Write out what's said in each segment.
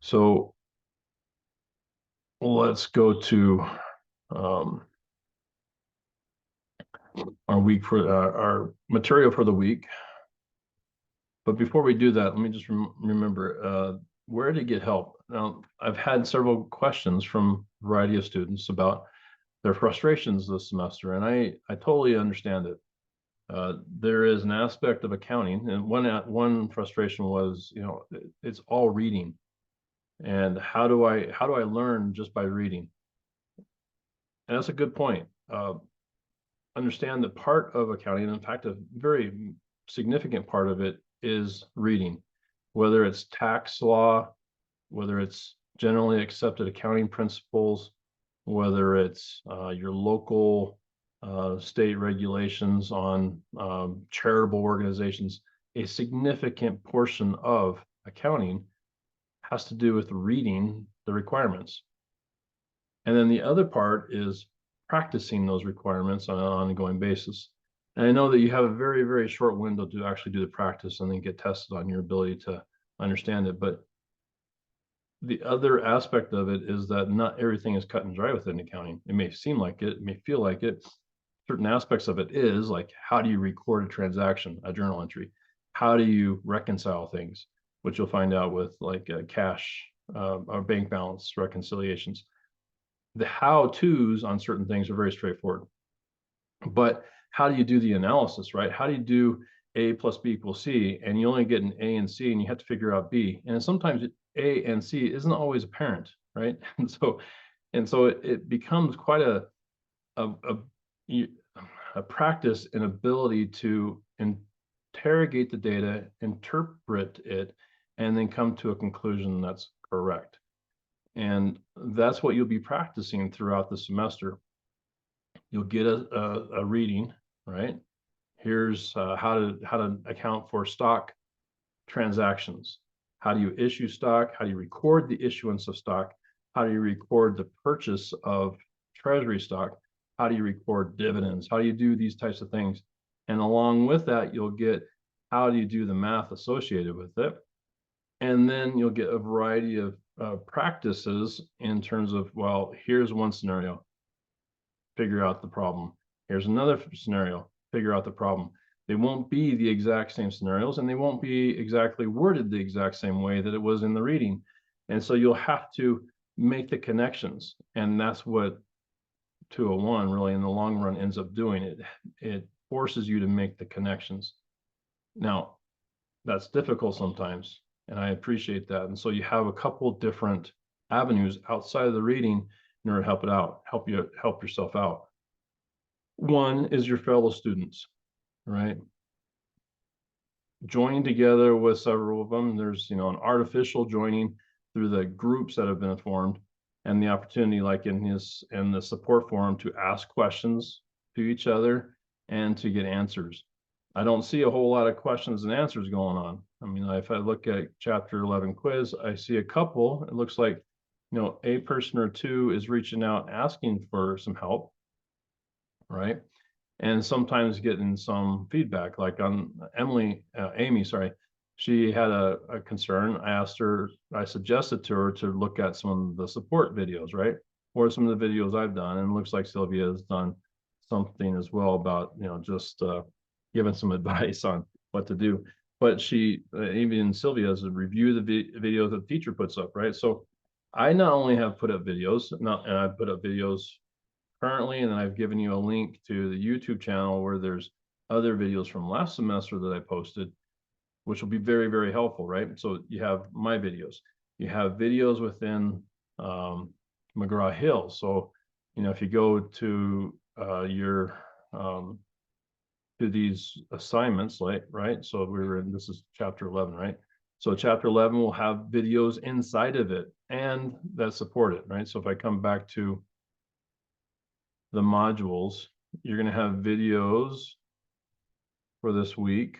So let's go to um, our material for the week. But before we do that, let me just remember where to get help. Now, I've had several questions from a variety of students about their frustrations this semester, and I totally understand it. There is an aspect of accounting, and one frustration was, it's all reading, and how do I learn just by reading? And that's a good point. Understand that part of accounting, in fact, a very significant part of it is reading, whether it's tax law, whether it's generally accepted accounting principles, whether it's your local state regulations on charitable organizations. A significant portion of accounting has to do with reading the requirements. And then the other part is practicing those requirements on an ongoing basis. And I know that you have a very, very short window to actually do the practice and then get tested on your ability to understand it. But the other aspect of it is that not everything is cut and dry within accounting. It may seem like it may feel like it. Certain aspects of it is like, how do you record a transaction, a journal entry? How do you reconcile things, which you'll find out with like cash or bank balance reconciliations. The how-tos on certain things are very straightforward. But how do you do the analysis, right? How do you do A plus B equals C, and you only get an A and C, and you have to figure out B. And sometimes A and C isn't always apparent, right? And so it becomes quite a practice and ability to interrogate the data, interpret it, and then come to a conclusion that's correct. And that's what you'll be practicing throughout the semester. You'll get a reading, right? Here's how to account for stock transactions. How do you issue stock? How do you record the issuance of stock? How do you record the purchase of treasury stock? How do you record dividends? How do you do these types of things? And along with that, you'll get how do you do the math associated with it? And then you'll get a variety of practices in terms of, well, here's one scenario, figure out the problem. Here's another scenario, figure out the problem. They won't be the exact same scenarios, and they won't be exactly worded the exact same way that it was in the reading. And so you'll have to make the connections. And that's what 201 really in the long run ends up doing. It forces you to make the connections. Now, that's difficult sometimes, and I appreciate that. And so you have a couple different avenues outside of the reading in order to help it out, help yourself out. One is your fellow students, right? Joining together with several of them. There's, an artificial joining through the groups that have been formed, and the opportunity, like in the support forum, to ask questions to each other and to get answers. I don't see a whole lot of questions and answers going on. I mean, if I look at chapter 11 quiz, I see a couple. It looks like, a person or two is reaching out, asking for some help, right? And sometimes getting some feedback, like on Amy, sorry, she had a concern. I suggested to her to look at some of the support videos, right? Or some of the videos I've done. And it looks like Sylvia has done something as well about, just giving some advice on what to do. But even Sylvia has to review the videos that the teacher puts up, right? So I not only have put up videos, and I've put up videos currently, and then I've given you a link to the YouTube channel where there's other videos from last semester that I posted, which will be very, very helpful, right? So you have my videos, you have videos within McGraw-Hill. So, if you go to to these assignments, like, right? So this is chapter 11, right? So chapter 11 will have videos inside of it and that support it, right? So if I come back to the modules, you're going to have videos for this week.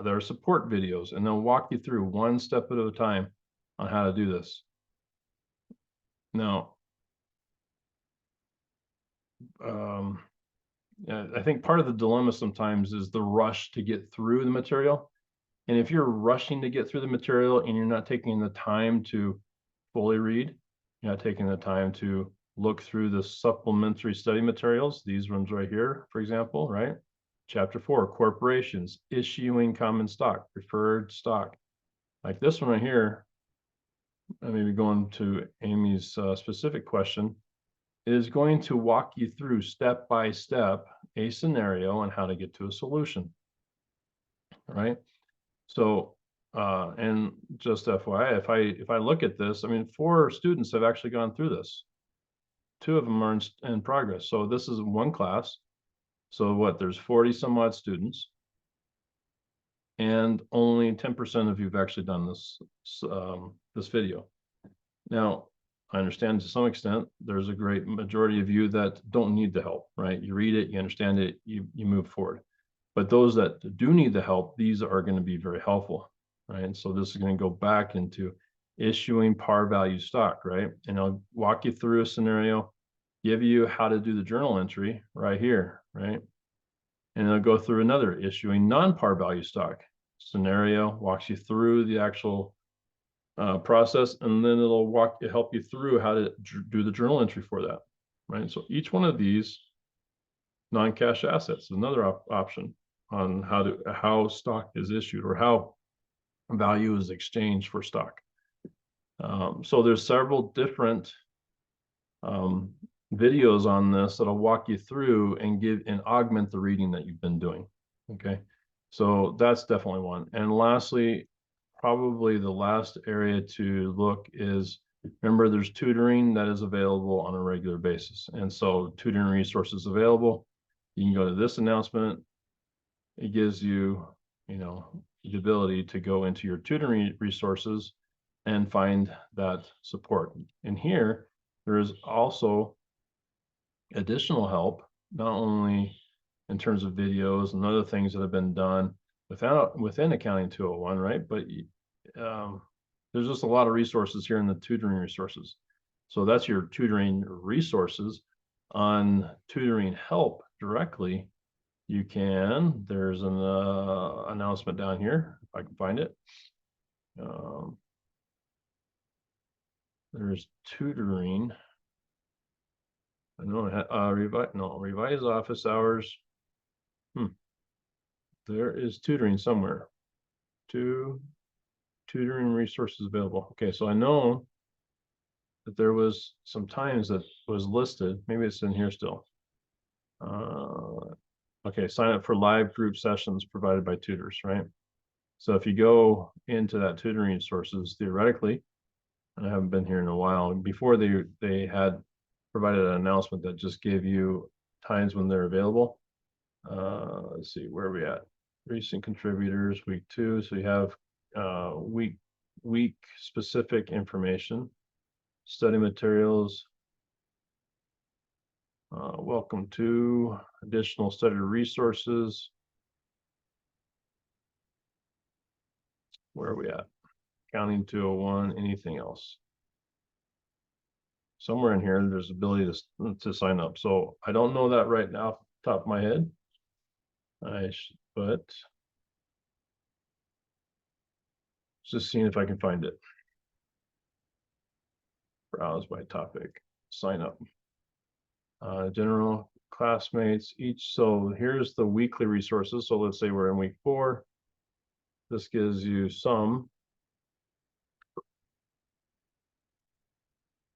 There are support videos, and they'll walk you through one step at a time on how to do this. Now, I think part of the dilemma sometimes is the rush to get through the material. And if you're rushing to get through the material and you're not taking the time to fully read. You're not taking the time to look through the supplementary study materials. These ones right here, for example, right? Chapter 4, corporations issuing common stock, preferred stock. Like this one right here, I may be going to Amy's specific question, is going to walk you through step by step a scenario on how to get to a solution, right? So, and just FYI, if I look at this, I mean, 4 students have actually gone through this. 2 of them are in progress. So this is one class. So what? There's 40 some odd students, and only 10% of you have actually done this video. Now, I understand to some extent there's a great majority of you that don't need the help, right? You read it, you understand it, you move forward. But those that do need the help, these are going to be very helpful, right? And so this is going to go back into issuing par value stock, right? And I'll walk you through a scenario, give you how to do the journal entry right here, right? And I'll go through another issuing non-par value stock scenario, walks you through the actual process, and then it'll help you through how to do the journal entry for that, right? So each one of these non-cash assets is another option on how stock is issued or how value is exchanged for stock. So there's several different videos on this that'll walk you through and give and augment the reading that you've been doing. Okay, so that's definitely one. And lastly, probably the last area to look is, remember, there's tutoring that is available on a regular basis. And so tutoring resources available. You can go to this announcement. It gives you, the ability to go into your tutoring resources and find that support. And here, there is also additional help, not only in terms of videos and other things that have been done within Accounting 201, right? But there's just a lot of resources here in the tutoring resources. So that's your tutoring resources. On tutoring help directly, there's an announcement down here, if I can find it. There's tutoring. I know, revise office hours. There is tutoring somewhere. Tutoring resources available. Okay, so I know that there was some times that was listed. Maybe it's in here still. Okay, sign up for live group sessions provided by tutors, right? So if you go into that tutoring resources, theoretically, and I haven't been here in a while, before they had provided an announcement that just gave you times when they're available. Let's see, where are we at? Recent contributors, week 2. So you have week specific information, study materials, welcome to additional study resources. Where are we at? Accounting 201, anything else? Somewhere in here, there's ability to sign up. So I don't know that right now off the top of my head. But just seeing if I can find it. Browse by topic, sign up. General classmates each. So here's the weekly resources. So let's say we're in week 4. This gives you some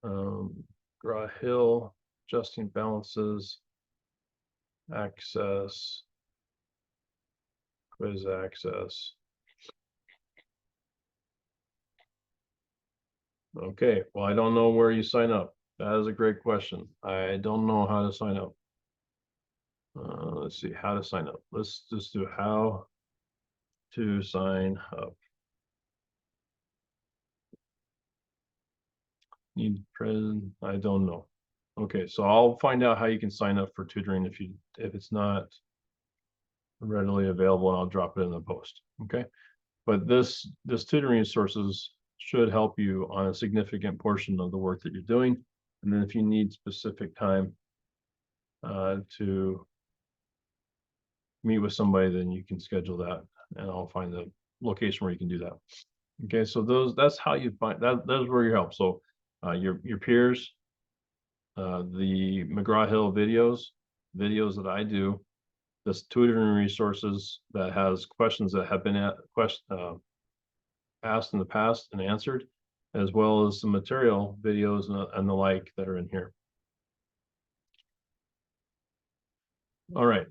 McGraw-Hill, adjusting balances, access, quiz access. Okay, well, I don't know where you sign up. That is a great question. I don't know how to sign up. Let's see, how to sign up. Let's just do how to sign up. Need present, I don't know. Okay, so I'll find out how you can sign up for tutoring if it's not readily available, and I'll drop it in the post. Okay, but this tutoring resources should help you on a significant portion of the work that you're doing. And then if you need specific time to meet with somebody, then you can schedule that, and I'll find the location where you can do that. Okay, so that's how you find that. That's where you help. So your peers, the McGraw-Hill videos that I do, this tutoring resources that has questions that have been asked in the past and answered, as well as some material videos and the like that are in here. All right.